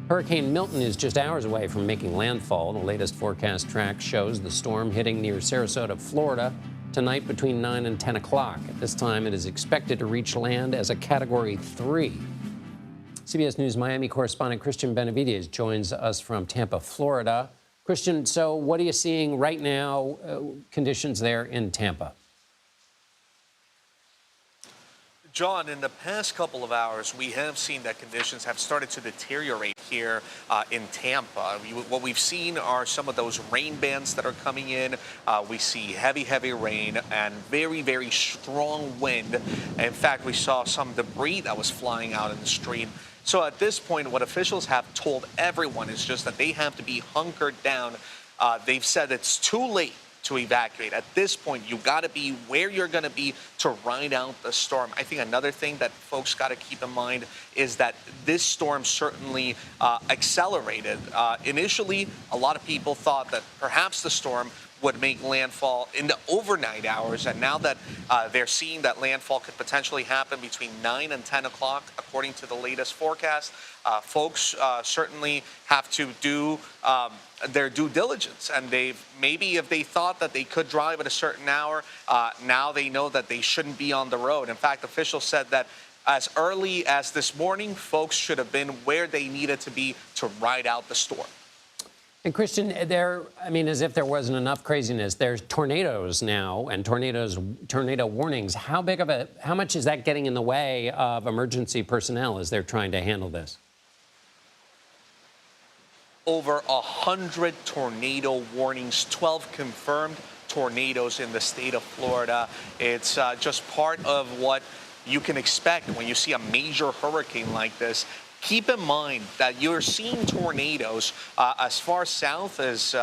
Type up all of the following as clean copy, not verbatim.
Hurricane Milton is just hours away from making landfall. The latest forecast track shows the storm hitting near Sarasota, Florida, tonight between 9 and 10 o'clock. At this time, it is expected to reach land as a Category 3. CBS News Miami correspondent Cristian Benavides joins us from Tampa, Florida. Cristian, so what are you seeing right now, conditions there in Tampa? John, in the past couple of hours, we have seen that conditions have started to deteriorate here in Tampa. What we've seen are some of those rain bands that are coming in. We see heavy rain and very strong wind. In fact, we saw some debris that was flying out in the street. So at this point, what officials have told everyone is just that they have to be hunkered down. They've said it's too late to evacuate. At this point, you got to be where you're going to be to ride out the storm. I think another thing that folks got to keep in mind is that this storm certainly accelerated. Initially, a lot of people thought that perhaps the storm would make landfall in the overnight hours, and now that they're seeing that landfall could potentially happen between 9 and 10 o'clock, according to the latest forecast, folks certainly have to do their due diligence. And maybe if they thought that they could drive at a certain hour, now they know that they shouldn't be on the road. In fact, officials said that as early as this morning, folks should have been where they needed to be to ride out the storm. And Cristian, as if there wasn't enough craziness, there's tornadoes now and tornado warnings. How much is that getting in the way of emergency personnel as they're trying to handle this? Over 100 tornado warnings, 12 confirmed tornadoes in the state of Florida. It's just part of what you can expect when you see a major hurricane like this. Keep in mind that you're seeing tornadoes as far south as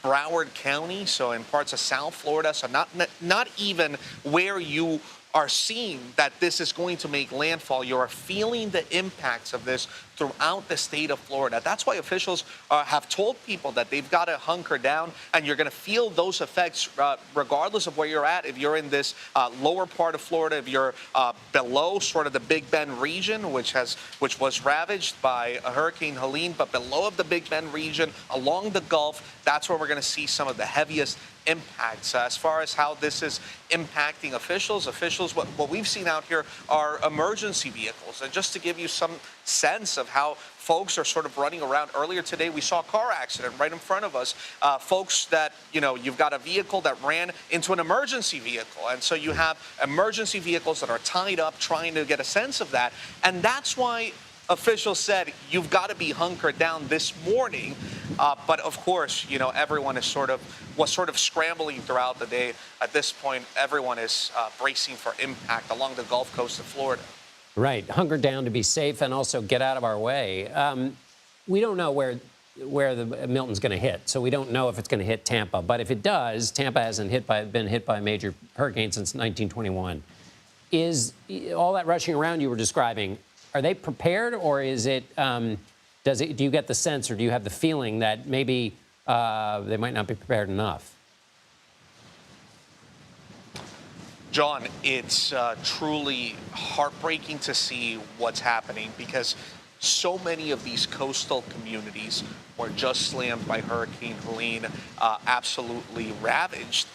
Broward County, so in parts of South Florida, so not even where you are seeing that this is going to make landfall. You're feeling the impacts of this throughout the state of Florida. That's why officials have told people that they've got to hunker down, and you're going to feel those effects regardless of where you're at. If you're in this lower part of Florida, if you're below sort of the Big Bend region, which was ravaged by Hurricane Helene, but below of the Big Bend region, along the Gulf, that's where we're going to see some of the heaviest impacts. As far as how this is impacting officials, what we've seen out here are emergency vehicles. And just to give you some sense of how folks are sort of running around, earlier today we saw a car accident right in front of us. Folks that, you've got a vehicle that ran into an emergency vehicle. And so you have emergency vehicles that are tied up trying to get a sense of that. And that's why officials said you've got to be hunkered down this morning. But of course, everyone was sort of scrambling throughout the day. At this point, everyone is bracing for impact along the Gulf Coast of Florida. Right. Hunker down to be safe and also get out of our way. We don't know where the Milton's going to hit, so we don't know if it's going to hit Tampa. But if it does, Tampa hasn't been hit by a major hurricane since 1921. Is all that rushing around you were describing, are they prepared, or is it? Do you get the sense, or do you have the feeling that maybe they might not be prepared enough? John, it's truly heartbreaking to see what's happening, because so many of these coastal communities were just slammed by Hurricane Helene, absolutely ravaged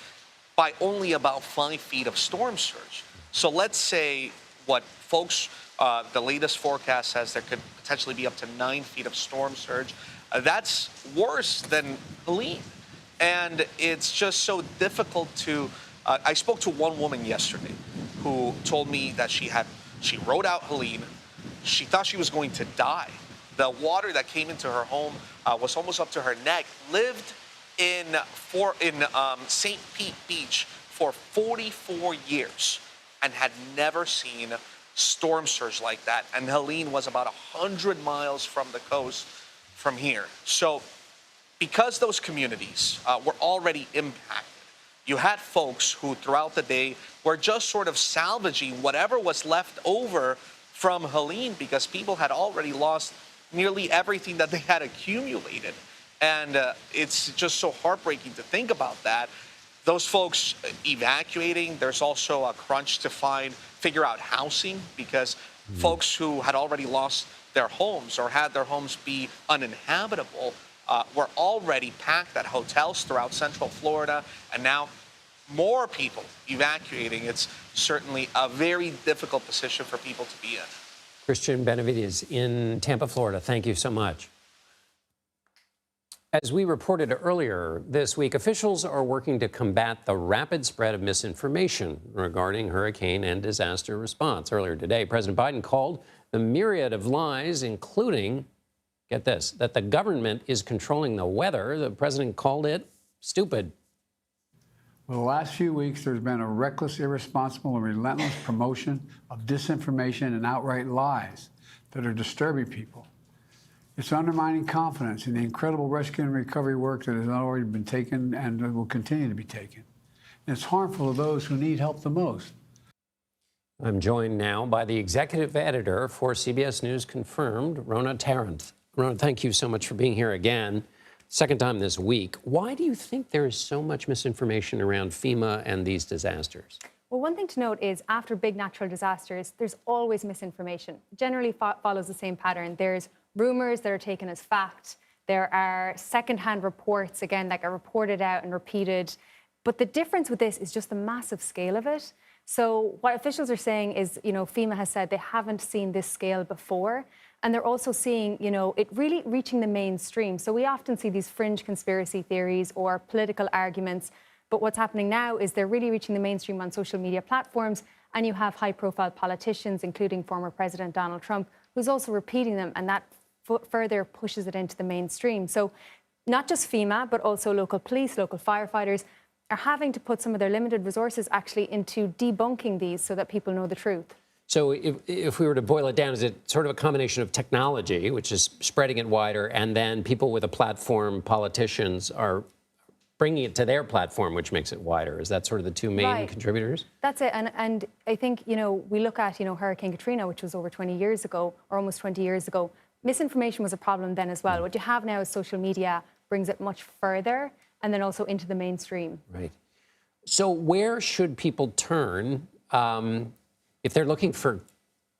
by only about 5 feet of storm surge. So let's say what folks, the latest forecast says there could potentially be up to 9 feet of storm surge. That's worse than Helene. And it's just so difficult to, I spoke to one woman yesterday who told me that she rode out Helene. She thought she was going to die. The water that came into her home was almost up to her neck. Lived in St. Pete Beach for 44 years and had never seen storm surge like that. And Helene was about 100 miles from the coast from here. So because those communities were already impacted, you had folks who throughout the day were just sort of salvaging whatever was left over from Helene, because people had already lost nearly everything that they had accumulated. And it's just so heartbreaking to think about that. Those folks evacuating, there's also a crunch to figure out housing, because folks who had already lost their homes or had their homes be uninhabitable were already packed at hotels throughout Central Florida, and now more people evacuating. It's certainly a very difficult position for people to be in. Cristian Benavides in Tampa, Florida. Thank you so much. As we reported earlier this week, officials are working to combat the rapid spread of misinformation regarding hurricane and disaster response. Earlier today, President Biden called the myriad of lies, including, get this, that the government is controlling the weather. The president called it stupid. Well, the last few weeks, there's been a reckless, irresponsible, and relentless promotion of disinformation and outright lies that are disturbing people. It's undermining confidence in the incredible rescue and recovery work that has already been taken and will continue to be taken. And it's harmful to those who need help the most. I'm joined now by the executive editor for CBS News Confirmed, Rhona Tarrant. Rhona, thank you so much for being here again. Second time this week. Why do you think there is so much misinformation around FEMA and these disasters? Well, one thing to note is after big natural disasters, there's always misinformation. Generally follows the same pattern. There's rumors that are taken as fact. There are secondhand reports, again, that are reported out and repeated. But the difference with this is just the massive scale of it. So what officials are saying is, FEMA has said they haven't seen this scale before. And they're also seeing, it really reaching the mainstream. So we often see these fringe conspiracy theories or political arguments. But what's happening now is they're really reaching the mainstream on social media platforms. And you have high-profile politicians, including former President Donald Trump, who's also repeating them. And that further pushes it into the mainstream. So not just FEMA, but also local police, local firefighters are having to put some of their limited resources actually into debunking these so that people know the truth. So if we were to boil it down, is it sort of a combination of technology, which is spreading it wider, and then people with a platform, politicians, are bringing it to their platform, which makes it wider? Is that sort of the two main contributors? That's it. And I think, we look at, Hurricane Katrina, which was over 20 years ago, or almost 20 years ago. Misinformation was a problem then as well. What you have now is social media brings it much further and then also into the mainstream. Right. So where should people turn if they're looking for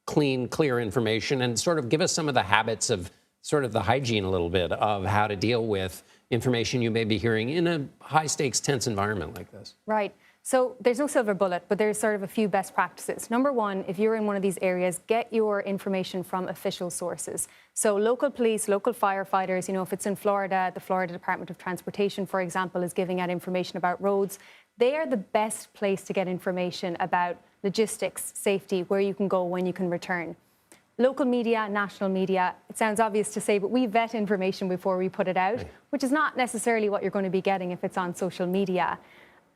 clean, clear information, and sort of give us some of the habits of sort of the hygiene a little bit of how to deal with information you may be hearing in a high-stakes, tense environment like this? Right. So there's no silver bullet, but there's sort of a few best practices. Number one, if you're in one of these areas, get your information from official sources. So local police, local firefighters, if it's in Florida, the Florida Department of Transportation, for example, is giving out information about roads. They are the best place to get information about logistics, safety, where you can go, when you can return. Local media, national media, it sounds obvious to say, but we vet information before we put it out, which is not necessarily what you're going to be getting if it's on social media.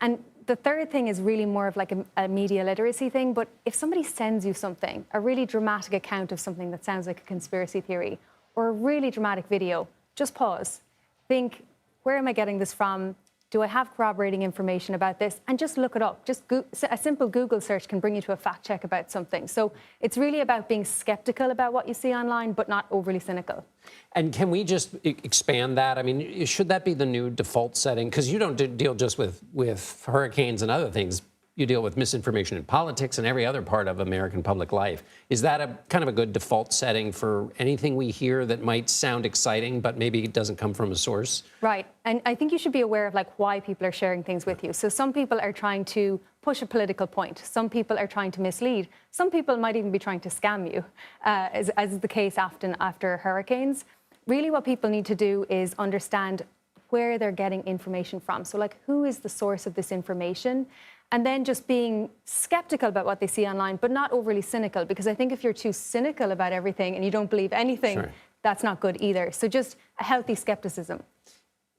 And the third thing is really more of like a media literacy thing. But if somebody sends you something, a really dramatic account of something that sounds like a conspiracy theory or a really dramatic video, just pause. Think, where am I getting this from? Do I have corroborating information about this? And just look it up. Just a simple Google search can bring you to a fact check about something. So it's really about being skeptical about what you see online, but not overly cynical. And can we just expand that? I mean, should that be the new default setting? Because you don't deal just with hurricanes and other things. You deal with misinformation in politics and every other part of American public life. Is that a kind of a good default setting for anything we hear that might sound exciting, but maybe it doesn't come from a source? Right. And I think you should be aware of why people are sharing things with you. So some people are trying to push a political point. Some people are trying to mislead. Some people might even be trying to scam you, as is the case often after hurricanes. Really what people need to do is understand where they're getting information from. So who is the source of this information? And then just being skeptical about what they see online, but not overly cynical, because I think if you're too cynical about everything and you don't believe anything, that's not good either. So just a healthy skepticism.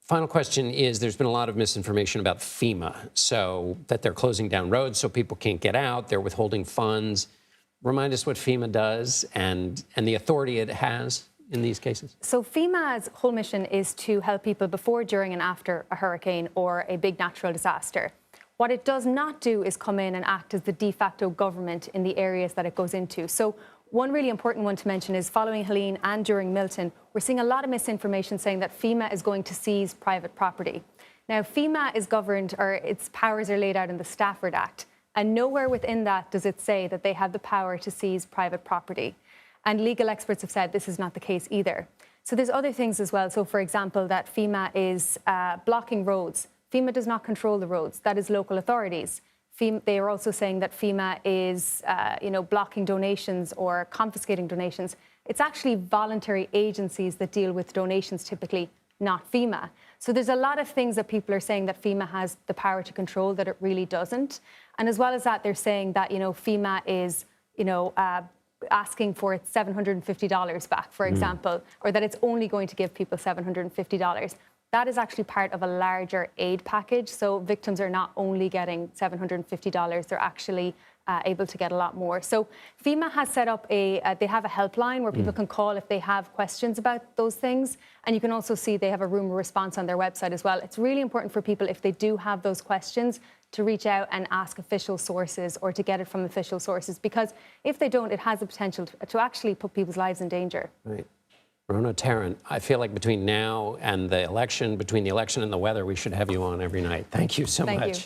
Final question is, there's been a lot of misinformation about FEMA, so that they're closing down roads so people can't get out, they're withholding funds. Remind us what FEMA does and the authority it has in these cases. So FEMA's whole mission is to help people before, during, and after a hurricane or a big natural disaster. What it does not do is come in and act as the de facto government in the areas that it goes into. So one really important one to mention is following Helene and during Milton, we're seeing a lot of misinformation saying that FEMA is going to seize private property. Now, FEMA is governed, or its powers are laid out in the Stafford Act, and nowhere within that does it say that they have the power to seize private property. And legal experts have said this is not the case either. So there's other things as well. So, for example, that FEMA is blocking roads. FEMA does not control the roads. That is local authorities. They are also saying that FEMA is, blocking donations or confiscating donations. It's actually voluntary agencies that deal with donations typically, not FEMA. So there's a lot of things that people are saying that FEMA has the power to control that it really doesn't. And as well as that, they're saying that, FEMA is, asking for its $750 back, for example, or that it's only going to give people $750. That is actually part of a larger aid package. So victims are not only getting $750, they're actually able to get a lot more. So FEMA has set up they have a helpline where people can call if they have questions about those things. And you can also see they have a room of response on their website as well. It's really important for people, if they do have those questions, to reach out and ask official sources or to get it from official sources, because if they don't, it has the potential to actually put people's lives in danger. Right. Rhona, Tarrant, I feel like between now and the election, between the election and the weather, we should have you on every night. Thank you so much. Thank you.